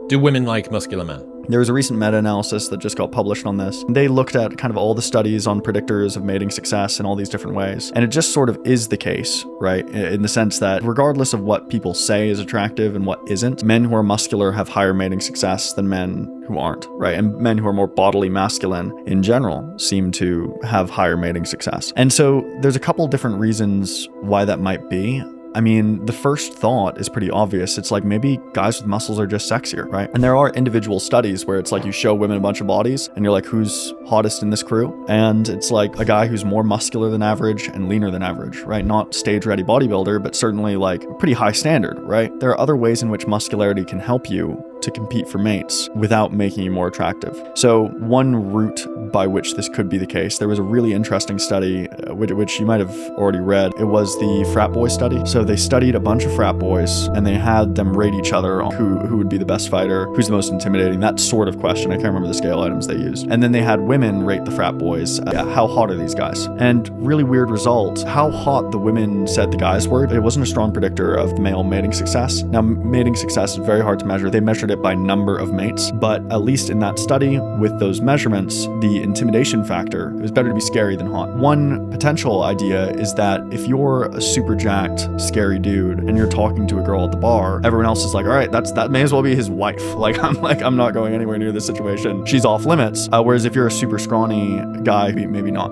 Do women like muscular men? There was a recent meta-analysis that just got published on this. They looked at kind of all the studies on predictors of mating success in all these different ways. And it just sort of is the case, right? In the sense that regardless of what people say is attractive and what isn't, men who are muscular have higher mating success than men who aren't, right? And men who are more bodily masculine in general seem to have higher mating success. And so there's a couple different reasons why that might be. I mean, the first thought is pretty obvious. It's like maybe guys with muscles are just sexier, right? And there are individual studies where it's like you show women a bunch of bodies and you're like, who's hottest in this crew? And it's like a guy who's more muscular than average and leaner than average, right? Not stage-ready bodybuilder, but certainly like pretty high standard, right? There are other ways in which muscularity can help you to compete for mates without making you more attractive. So one route by which this could be the case, there was a really interesting study, which you might have already read. It was the frat boy study. So they studied a bunch of frat boys and they had them rate each other on who would be the best fighter, who's the most intimidating, that sort of question. I can't remember the scale items they used. And then they had women rate the frat boys. How hot are these guys? And really weird result, how hot the women said the guys were, it wasn't a strong predictor of the male mating success. Now, mating success is very hard to measure. They measured it by number of mates, but at least in that study with those measurements, the intimidation factor, it was better to be scary than hot. One potential idea is that if you're a super jacked, scary dude and you're talking to a girl at the bar, everyone else is like, all right, that may as well be his wife. I'm not going anywhere near this situation. She's off limits. Whereas if you're a super scrawny guy, maybe not.